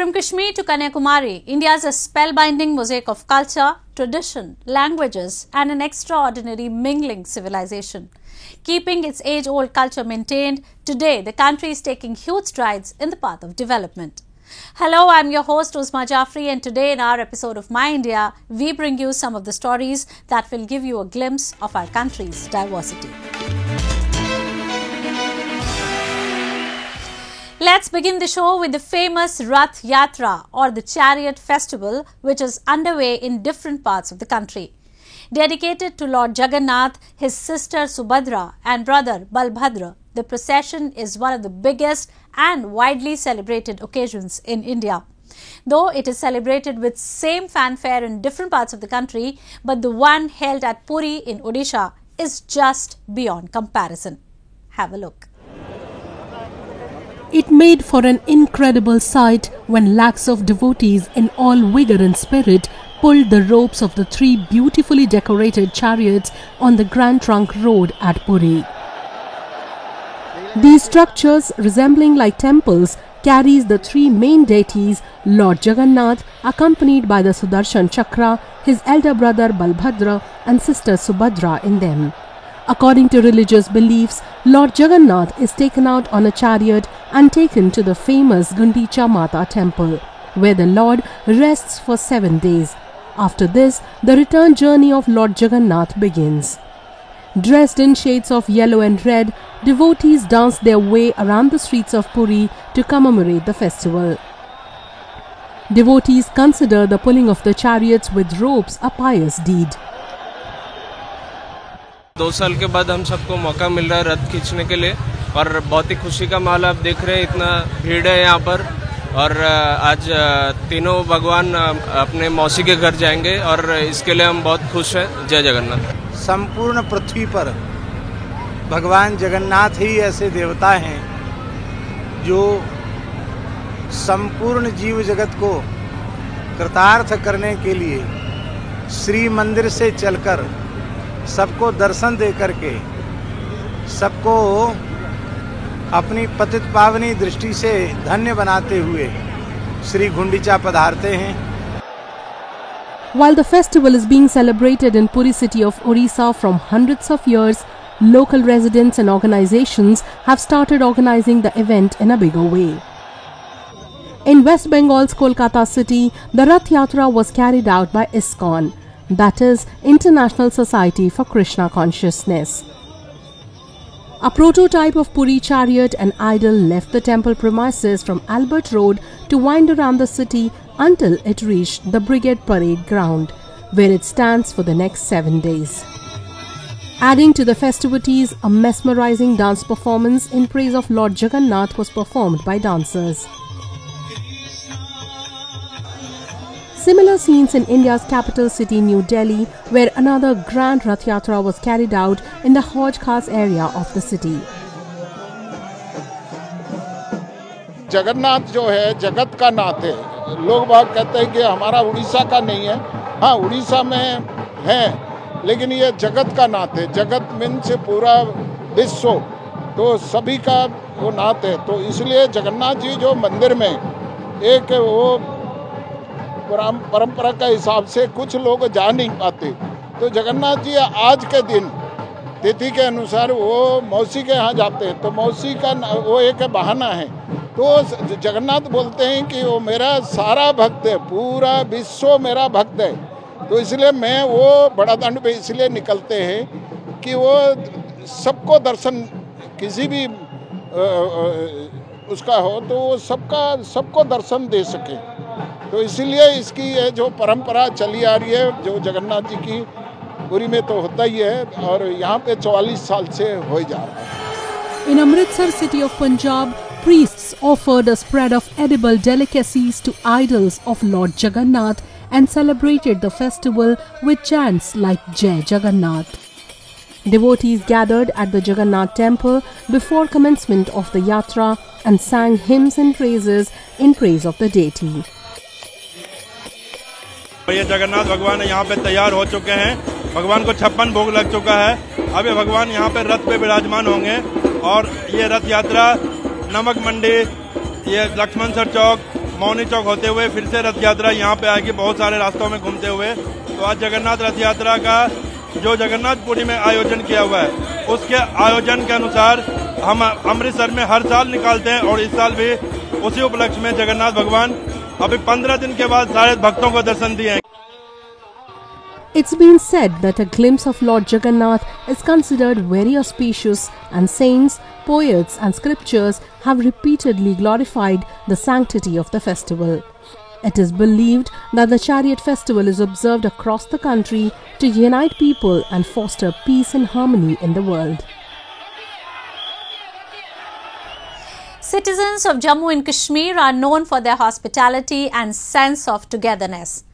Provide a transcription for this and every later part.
From Kashmir to Kanyakumari, India is a spellbinding mosaic of culture, tradition, languages and an extraordinary mingling civilization. Keeping its age-old culture maintained, today the country is taking huge strides in the path of development. Hello, I'm your host Uzma Jafri, and today in our episode of My India, we bring you some of the stories that will give you a glimpse of our country's diversity. Let's begin the show with the famous Rath Yatra or the Chariot Festival, which is underway in different parts of the country. Dedicated to Lord Jagannath, his sister Subhadra and brother Balbhadra, the procession is one of the biggest and widely celebrated occasions in India. Though it is celebrated with same fanfare in different parts of the country, but the one held at Puri in Odisha is just beyond comparison. Have a look. It made for an incredible sight when lakhs of devotees in all vigour and spirit pulled the ropes of the three beautifully decorated chariots on the Grand Trunk Road at Puri. These structures, resembling like temples, carries the three main deities, Lord Jagannath, accompanied by the Sudarshan Chakra, his elder brother Balbhadra and sister Subhadra in them. According to religious beliefs, Lord Jagannath is taken out on a chariot and taken to the famous Gundicha Mata temple, where the Lord rests for 7 days. After this, the return journey of Lord Jagannath begins. Dressed in shades of yellow and red, devotees dance their way around the streets of Puri to commemorate the festival. Devotees consider the pulling of the chariots with ropes a pious deed. 2 साल के बाद हम सबको मौका मिल रहा है रथ खींचने के लिए और बहुत ही खुशी का माहौल आप देख रहे हैं। इतना भीड़ है यहाँ पर और आज तीनों भगवान अपने मौसी के घर जाएंगे और इसके लिए हम बहुत खुश हैं। जय जगन्नाथ। संपूर्ण पृथ्वी पर भगवान जगन्नाथ ही ऐसे देवता हैं जो संपूर्ण जीव जगत को कृतार्थ करने के लिए श्री मंदिर से चलकर सबको दर्शन दे करके सबको अपनी पतित पावनी दृष्टि से धन्य बनाते हुए श्री गुंडीचा पधारते हैं। While the festival is being celebrated in Puri city of Odisha from hundreds of years, local residents and organizations have started organizing the event in a bigger way. In West Bengal's Kolkata city, the Rath Yatra was carried out by ISKCON, that is, International Society for Krishna Consciousness. A prototype of Puri chariot and idol left the temple premises from Albert Road to wind around the city until it reached the Brigade Parade Ground, where it stands for the next 7 days. Adding to the festivities, a mesmerizing dance performance in praise of Lord Jagannath was performed by dancers. Similar scenes in India's capital city, New Delhi, where another grand Rath Yatra was carried out in the Hauj Khas area of the city. Jagannath जो है जगत का नाथ है। लोग बाग कहते हैं कि हमारा उड़ीसा का नहीं है। हाँ, उड़ीसा में है, लेकिन ये जगत का नाथ है। जगत मीन से पूरा विश्व, तो सभी का वो नाथ है। तो इसलिए जगन्नाथ जी जो मंदिर में एक वो परंपरा के हिसाब से कुछ लोग जा नहीं पाते, तो जगन्नाथ जी आज के दिन तिथि के अनुसार वो मौसी के यहाँ जाते हैं। तो मौसी का वो एक बहाना है। तो जगन्नाथ बोलते हैं कि वो मेरा सारा भक्त है, पूरा विश्व मेरा भक्त है। तो इसलिए मैं वो बड़ा दंड पे इसलिए निकलते हैं कि वो सबको दर्शन किसी भी उसका हो तो वो सबको दर्शन दे सके। तो इसीलिए इसकी ये जो परंपरा चली आ रही है, जो जगन्नाथ जी की पुरी में तो होता ही है और यहाँ पे 44 साल से हो जा रहा है। In Amritsar city of Punjab, priests offered a spread of edible delicacies to idols of Lord Jagannath and celebrated the festival with chants like Jai Jagannath. Devotees gathered at the Jagannath temple before commencement of the yatra and sang hymns and praises in praise of the deity. ये जगन्नाथ भगवान यहाँ पे तैयार हो चुके हैं। भगवान को 56 भोग लग चुका है। अब ये भगवान यहाँ पे रथ पे विराजमान होंगे और ये रथ यात्रा नमक मंडी, ये लक्ष्मण सर चौक, मौनी चौक होते हुए फिर से रथ यात्रा यहाँ पे आएगी, बहुत सारे रास्तों में घूमते हुए। तो आज जगन्नाथ रथ यात्रा का जो जगन्नाथपुरी में आयोजन किया हुआ है, उसके आयोजन के अनुसार हम अमृतसर में हर साल निकालते हैं और इस साल भी उसी उपलक्ष्य में जगन्नाथ भगवान अभी 15 दिन के बाद सारे भक्तों को दर्शन दिए। It's been said that a glimpse of Lord Jagannath is considered very auspicious, and saints, poets and scriptures have repeatedly glorified the sanctity of the festival. It is believed that the chariot festival is observed across the country to unite people and foster peace and harmony in the world. Citizens of Jammu and Kashmir are known for their hospitality and sense of togetherness.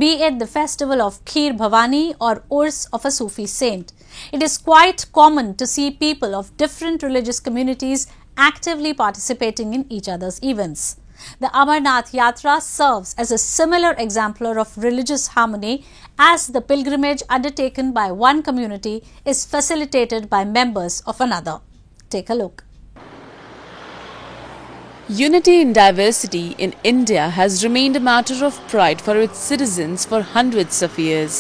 Be it the festival of Kheer Bhavani or Urs of a Sufi saint, it is quite common to see people of different religious communities actively participating in each other's events. The Amarnath Yatra serves as a similar exemplar of religious harmony, as the pilgrimage undertaken by one community is facilitated by members of another. Take a look. Unity in diversity in India has remained a matter of pride for its citizens for hundreds of years.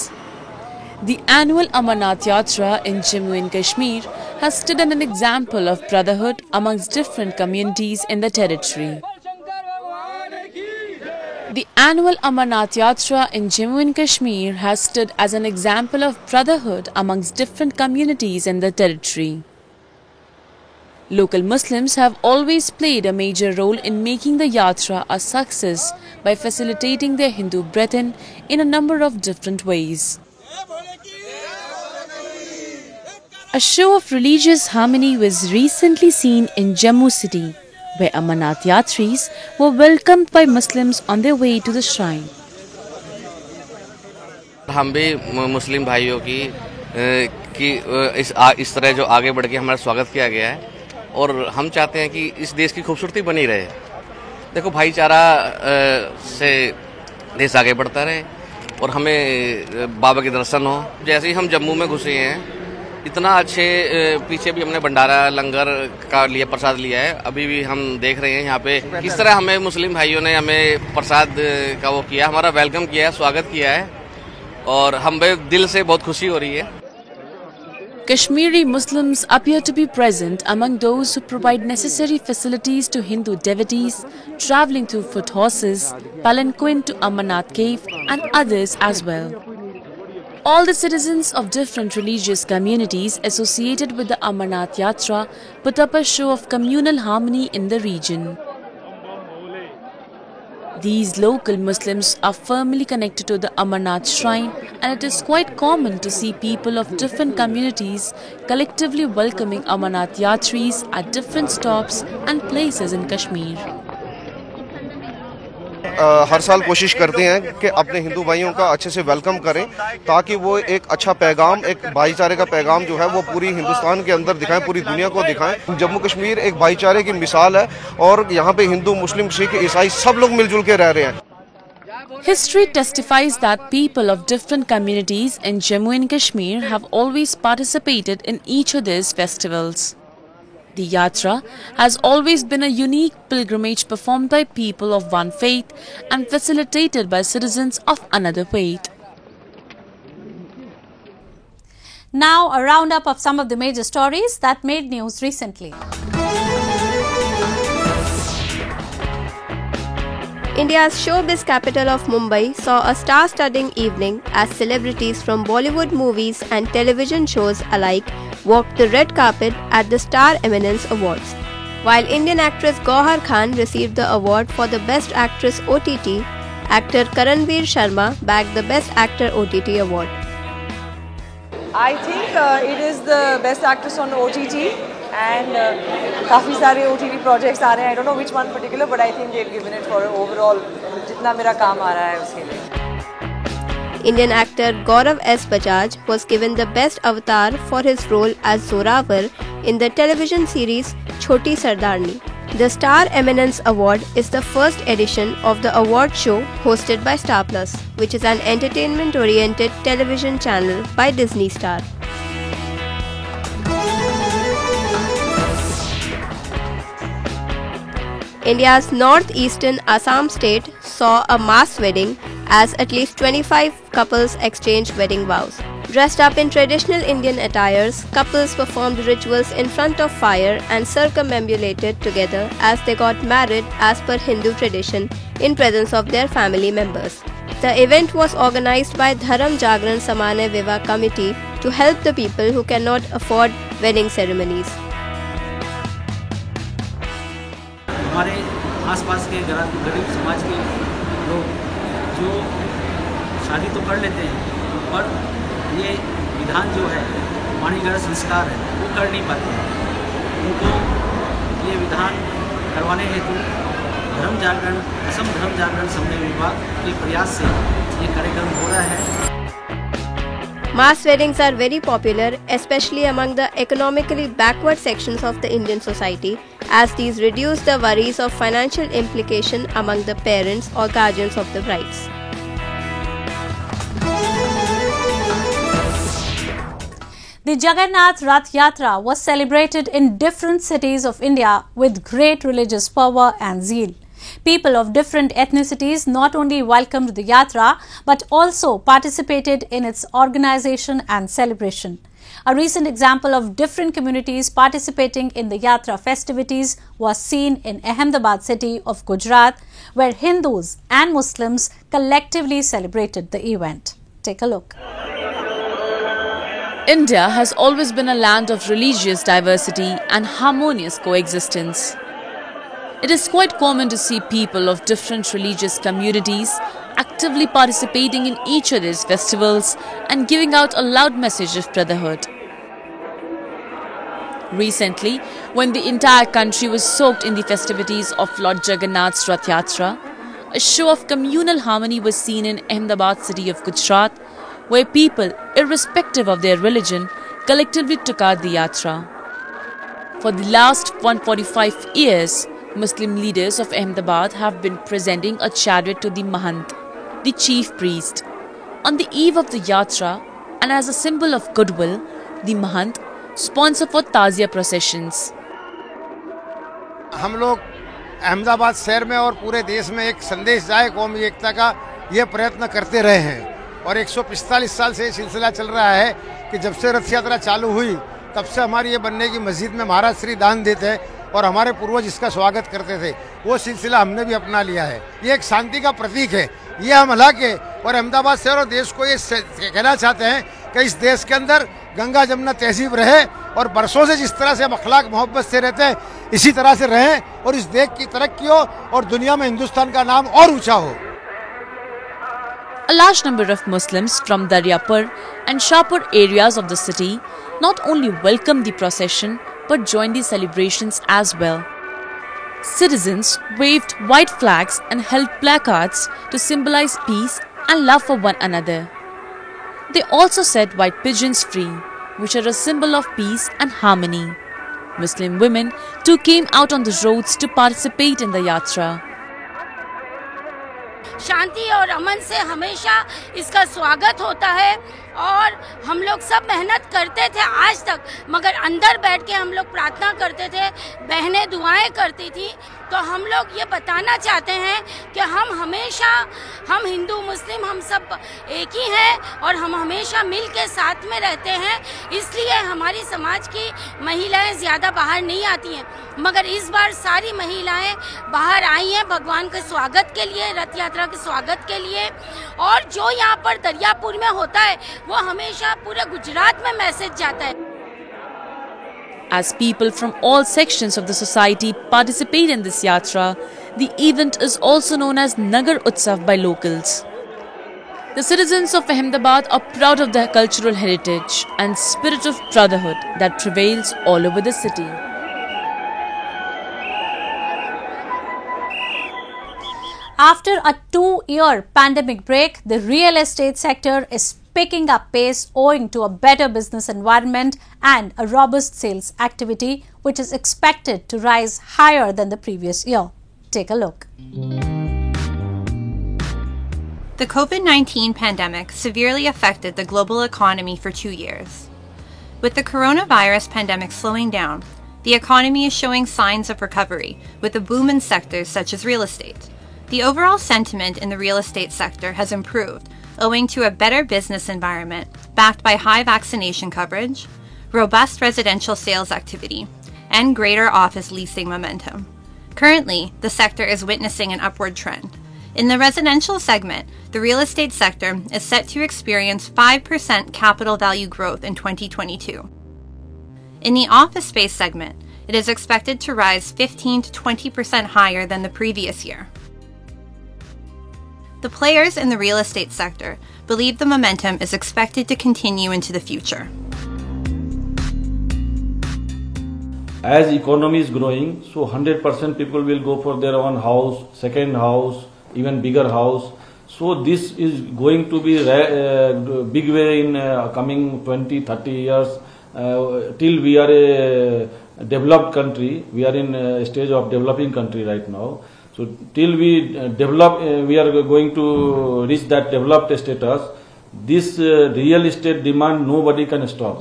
The annual Amarnath Yatra in Jammu and Kashmir has stood as an example of brotherhood amongst different communities in the territory. The annual Amarnath Yatra in Jammu and Kashmir has stood as an example of brotherhood amongst different communities in the territory. Local Muslims have always played a major role in making the Yatra a success by facilitating their Hindu brethren in a number of different ways. A show of religious harmony was recently seen in Jammu city, where Amarnath Yatris were welcomed by Muslims on their way to the shrine. हम भी मुस्लिम भाइयों की इस तरह जो आगे बढ़ के हमारा स्वागत किया गया है, और हम चाहते हैं कि इस देश की खूबसूरती बनी रहे। देखो, भाईचारा से देश आगे बढ़ता रहे और हमें बाबा के दर्शन हो। जैसे ही हम जम्मू में घुसे हैं, इतना अच्छे पीछे भी हमने भंडारा लंगर का लिया, प्रसाद लिया है। अभी भी हम देख रहे हैं यहाँ पे किस तरह हमें मुस्लिम भाइयों ने हमें प्रसाद का वो किया, हमारा वेलकम किया है, स्वागत किया है, और हमें दिल से बहुत खुशी हो रही है। Kashmiri Muslims appear to be present among those who provide necessary facilities to Hindu devotees travelling through foot horses, palanquin to Amarnath cave and others as well. All the citizens of different religious communities associated with the Amarnath Yatra put up a show of communal harmony in the region. These local Muslims are firmly connected to the Amarnath shrine, and it is quite common to see people of different communities collectively welcoming Amarnath Yatris at different stops and places in Kashmir. हर साल कोशिश करते हैं कि अपने हिंदू भाइयों का अच्छे से वेलकम करें, ताकि वो एक अच्छा पैगाम, एक भाईचारे का पैगाम जो है वो पूरी हिंदुस्तान के अंदर दिखाएं, पूरी दुनिया को दिखाएं। जम्मू कश्मीर एक भाईचारे की मिसाल है और यहाँ पे हिंदू, मुस्लिम, सिख, ईसाई सब लोग मिलजुल के रह रहे हैं। History testifies that people of different communities in Jammu and Kashmir have always participated in each other's festivals. The Yatra has always been a unique pilgrimage performed by people of one faith and facilitated by citizens of another faith. Now, a roundup of some of the major stories that made news recently. India's showbiz capital of Mumbai saw a star-studding evening as celebrities from Bollywood movies and television shows alike walked the red carpet at the Star Eminence Awards. While Indian actress Gauhar Khan received the award for the Best Actress OTT, actor Karanveer Sharma bagged the Best Actor OTT award. I think it is the Best Actress on OTT, and काफी सारे OTT projects आ रहे हैं. I don't know which one particular, but I think they've given it for overall जितना मेरा काम आ रहा है उसके लिए. Indian actor Gaurav S. Bajaj was given the Best Avatar for his role as Zorawar in the television series Chhoti Sardarni. The Star Eminence Award is the first edition of the award show hosted by Star Plus, which is an entertainment-oriented television channel by Disney Star. India's northeastern Assam state saw a mass wedding as at least 25 couples exchanged wedding vows. Dressed up in traditional Indian attires, couples performed rituals in front of fire and circumambulated together as they got married as per Hindu tradition in presence of their family members. The event was organized by Dharam Jagran Samane Vivah Committee to help the people who cannot afford wedding ceremonies. हमारे आसपास के गरीब समाज के लोग जो शादी तो कर लेते हैं पर ये विधान जो है वाणीगढ़ संस्कार है वो कर नहीं पाते हैं। उनको ये विधान करवाने हेतु धर्म जागरण असम धर्म जागरण समन्वय विभाग के प्रयास से ये कार्यक्रम हो रहा है। Mass weddings are very popular, especially among the economically backward sections of the Indian society, as these reduce the worries of financial implication among the parents or guardians of the brides. The Jagannath Rath Yatra was celebrated in different cities of India with great religious fervour and zeal. People of different ethnicities not only welcomed the Yatra but also participated in its organization and celebration. A recent example of different communities participating in the Yatra festivities was seen in Ahmedabad city of Gujarat, where Hindus and Muslims collectively celebrated the event. Take a look. India has always been a land of religious diversity and harmonious coexistence. It is quite common to see people of different religious communities actively participating in each other's festivals and giving out a loud message of brotherhood. Recently, when the entire country was soaked in the festivities of Lord Jagannath's Rath Yatra, a show of communal harmony was seen in Ahmedabad city of Gujarat, where people, irrespective of their religion, collectively took out the Yatra. For the last 145 years, Muslim leaders of Ahmedabad have been presenting a chariot to the Mahant, the chief priest. On the eve of the Yatra, and as a symbol of goodwill, the Mahant sponsor for tazia processions. हम लोग अहमदाबाद शहर में और पूरे देश में एक संदेश जाए कौमी एकता का ये प्रयत्न करते रहे हैं और 145 साल से ये सिलसिला चल रहा है कि जब से रथ यात्रा चालू हुई तब से हमारी ये बनने की मस्जिद में महाराज श्री दान देते हैं और हमारे पूर्वज इसका स्वागत करते थे। वो सिलसिला हमने भी अपना लिया है। ये एक शांति का प्रतीक है। ये हम हलाके और अहमदाबाद शहर और देश को ये कहना चाहते हैं कि इस देश के अंदर गंगा जमुना तहजीब रहे और बरसों से जिस तरह से हम अखलाक मोहब्बत से रहते हैं इसी तरह से रहें और इस देश की तरक्की हो और दुनिया में हिंदुस्तान का नाम और ऊंचा हो। A large number of Muslims from Daryapur and Shahpur areas of the city not only welcomed the procession but joined the celebrations as well. Citizens waved white flags and held placards to symbolize peace and love for one another. They also set white pigeons free, which are a symbol of peace and harmony. Muslim women too came out on the roads to participate in the Yatra. शांति और अमन से हमेशा इसका स्वागत होता है और हम लोग सब मेहनत करते थे आज तक, मगर अंदर बैठ के हम लोग प्रार्थना करते थे, बहनें दुआएं करती थी। तो हम लोग ये बताना चाहते हैं कि हम हिंदू मुस्लिम हम सब एक ही हैं और हम हमेशा मिल के साथ में रहते हैं। इसलिए हमारी समाज की महिलाएं ज़्यादा बाहर नहीं आती हैं, मगर इस बार सारी महिलाएं बाहर आई हैं भगवान के स्वागत के लिए, रथ यात्रा के स्वागत के लिए। और जो यहाँ पर दरियापुर में होता है वो हमेशा पूरे गुजरात में मैसेज जाता है। As people from all sections of the society participate in this yatra, the event is also known as Nagar Utsav by locals. The citizens of Ahmedabad are proud of their cultural heritage and spirit of brotherhood that prevails all over the city. After a 2-year pandemic break, the real estate sector is picking up pace owing to a better business environment and a robust sales activity, which is expected to rise higher than the previous year. Take a look. The COVID-19 pandemic severely affected the global economy for 2 years. With the coronavirus pandemic slowing down, The economy is showing signs of recovery, with a boom in sectors such as real estate. The overall sentiment in the real estate sector has improved, owing to a better business environment backed by high vaccination coverage, robust residential sales activity, and greater office leasing momentum. Currently, the sector is witnessing an upward trend. In the residential segment, the real estate sector is set to experience 5% capital value growth in 2022. In the office space segment, it is expected to rise 15 to 20% higher than the previous year. The players in the real estate sector believe the momentum is expected to continue into the future. As economy is growing, so 100% people will go for their own house, second house, even bigger house. So this is going to be a big way in coming 20-30 years till we are a developed country. We are in a stage of developing country right now. So till we develop, we are going to reach that developed status. This real estate demand nobody can stop.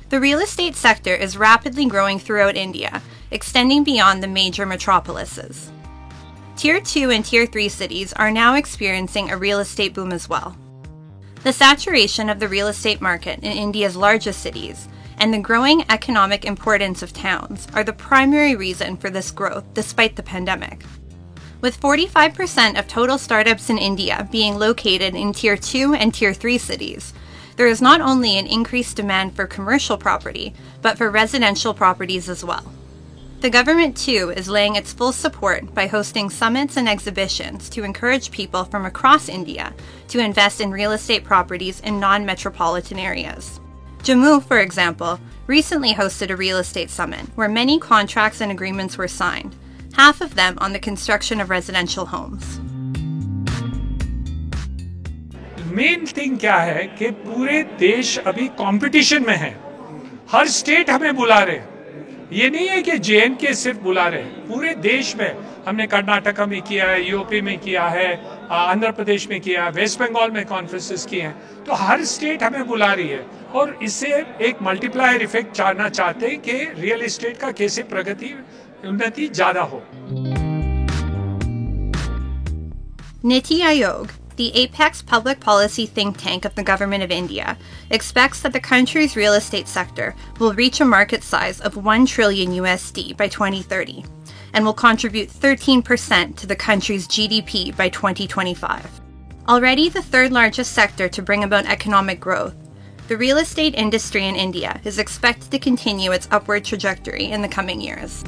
The real estate sector is rapidly growing throughout India, extending beyond the major metropolises. Tier 2 and Tier 3 cities are now experiencing a real estate boom as well. The saturation of the real estate market in India's largest cities and the growing economic importance of towns are the primary reason for this growth despite the pandemic. With 45% of total startups in India being located in Tier 2 and Tier 3 cities, there is not only an increased demand for commercial property, but for residential properties as well. The government too is laying its full support by hosting summits and exhibitions to encourage people from across India to invest in real estate properties in non-metropolitan areas. Jammu, for example, recently hosted a real estate summit where many contracts and agreements were signed, half of them on the construction of residential homes. Main thing क्या है कि पूरे देश अभी competition में है, हर state हमें बुला रहे, ये नहीं है कि JNK सिर्फ बुला रहे, पूरे देश में हमने कर्नाटका में किया है, यूपी में किया है, आंध्र प्रदेश में किया है, वेस्ट बंगाल में कॉन्फ्रेंसेस किए हैं, तो हर स्टेट हमें बुला रही है और इससे एक मल्टीप्लायर इफेक्ट चाहना चाहते हैं कि रियल एस्टेट का कैसे प्रगति उन्नति ज्यादा हो. Niti Aayog, the apex public policy think tank of the Government of India, expects that the country's real estate sector will reach a market size of $1 trillion USD by 2030 and will contribute 13% to the country's GDP by 2025. Already the third largest sector to bring about economic growth, the real estate industry in India is expected to continue its upward trajectory in the coming years.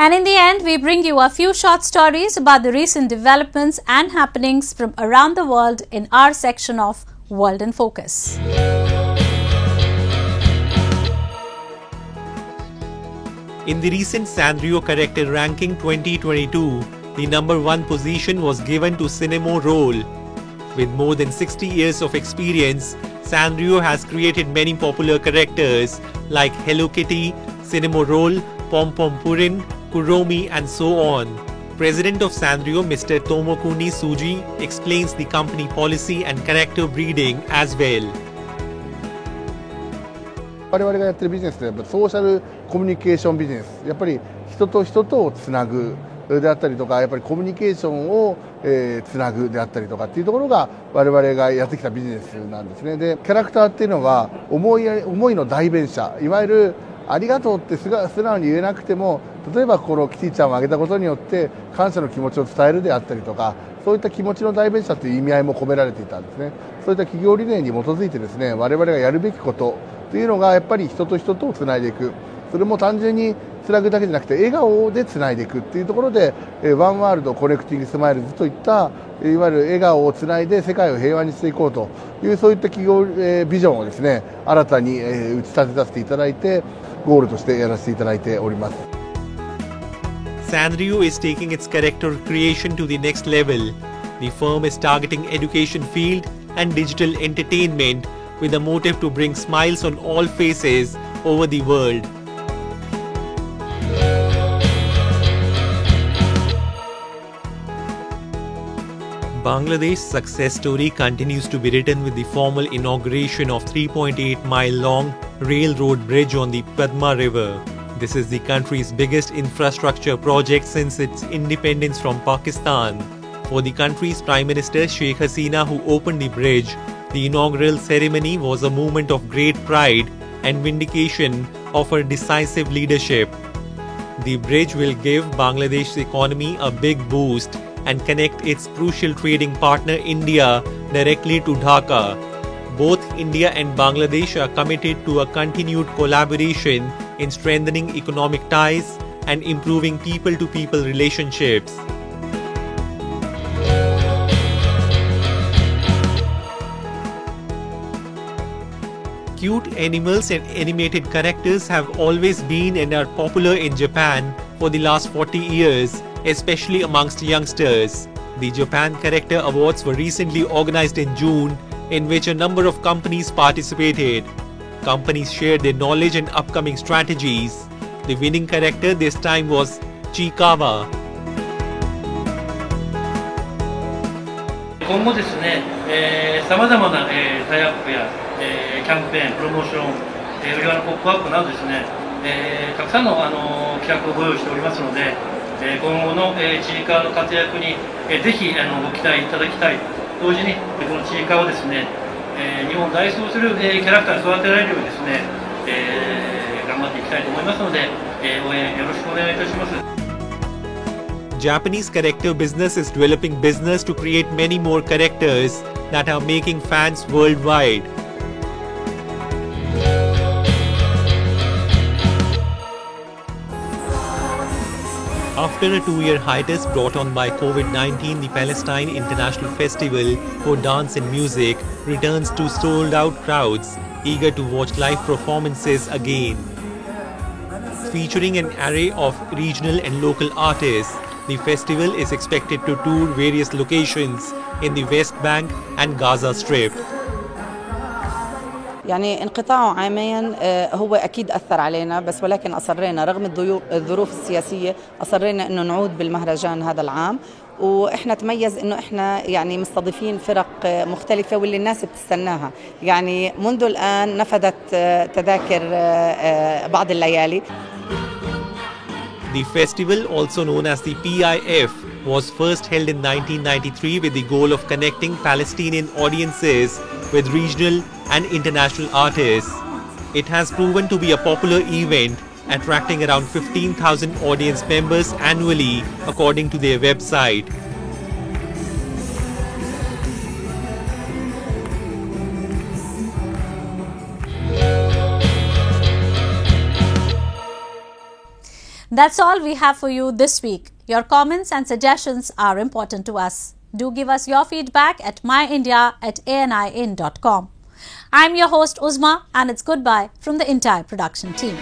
And in the end, we bring you a few short stories about the recent developments and happenings from around the world in our section of World in Focus. In the recent Sanrio Character Ranking 2022, the #1 position was given to Cinemo Roll. With more than 60 years of experience, Sanrio has created many popular characters like Hello Kitty, Cinemo Roll, Pom Pom Purin, Kuromi and so on. President of Sanrio, Mr. Tomokuni Suji, explains the company policy and character breeding as well. 我々がやってるビジネスでソーシャルコミュニケーションビジネス、やっぱり人と人とをつなぐであったりとか、やっぱりコミュニケーションをつなぐであったりとかっていうところが我々がやってきたビジネスなんですね。で、キャラクターっていうのは思いの代弁者、いわゆるありがとうって素直に言えなくても、例えばこのキティちゃんをあげたことによって感謝の気持ちを伝えるであったりとか、そういった気持ちの代弁者という意味合いも込められていたんですね。そういった企業理念に基づいてですね、我々がやるべきことというのがやっぱり人と人とをつないでいく、それも単純につなぐだけじゃなくて笑顔でつないでいくっていうところで、ワンワールドコネクティングスマイルズといったいわゆる笑顔をつないで世界を平和にしていこうというそういった企業ビジョンをですね、新たに打ち立てさせていただいてゴールとしてやらせていただいております。Sanrio is taking its character creation to the next level. The firm is targeting education field and digital entertainment with a motive to bring smiles on all faces over the world. Bangladesh's success story continues to be written with the formal inauguration of 3.8-mile-long railroad bridge on the Padma River. This is the country's biggest infrastructure project since its independence from Pakistan. For the country's Prime Minister Sheikh Hasina, who opened the bridge, the inaugural ceremony was a moment of great pride and vindication of her decisive leadership. The bridge will give Bangladesh's economy a big boost and connect its crucial trading partner India directly to Dhaka. Both India and Bangladesh are committed to a continued collaboration in strengthening economic ties and improving people-to-people relationships. Cute animals and animated characters have always been and are popular in Japan for the last 40 years, especially amongst youngsters. The Japan Character Awards were recently organized in June, in which a number of companies participated. Companies shared their knowledge and upcoming strategies. The winning character this time was Chikawa. 今後ですね、様々な、タイアップや、キャンペーン、プロモーション、売り場のポップアップなどですね、たくさんの、企画をご用意しておりますので、今後の、ちいかわの活躍に、ぜひご期待いただきたい。同時にこのちいかわをですね、日本を代表する、キャラクターに育てられるようにですね、頑張っていきたいと思いますので、応援よろしくお願いいたします。 Japanese character business is developing business to create many more characters that are making fans worldwide. After a 2-year hiatus brought on by COVID-19, the Palestine International Festival for Dance and Music returns to sold-out crowds, eager to watch live performances again. Featuring an array of regional and local artists, the festival is expected to tour various locations in the West Bank and Gaza Strip. يعني انقطاعه عامين هو أكيد أثر علينا، بس ولكن أصرينا رغم الظروف السياسية أصرينا إنه نعود بالمهرجان هذا العام، وإحنا تميز إنه إحنا يعني مستضيفين فرق مختلفة واللي الناس بتستناها. يعني منذ الآن نفذت تذاكر بعض الليالي. The festival, also known as the PIF, was first held in 1993 with the goal of connecting Palestinian audiences with regional and international artists. It has proven to be a popular event, attracting around 15,000 audience members annually, according to their website. That's all we have for you this week. Your comments and suggestions are important to us. Do give us your feedback at myindia@anin.com. I'm your host Uzma, and it's goodbye from the entire production team.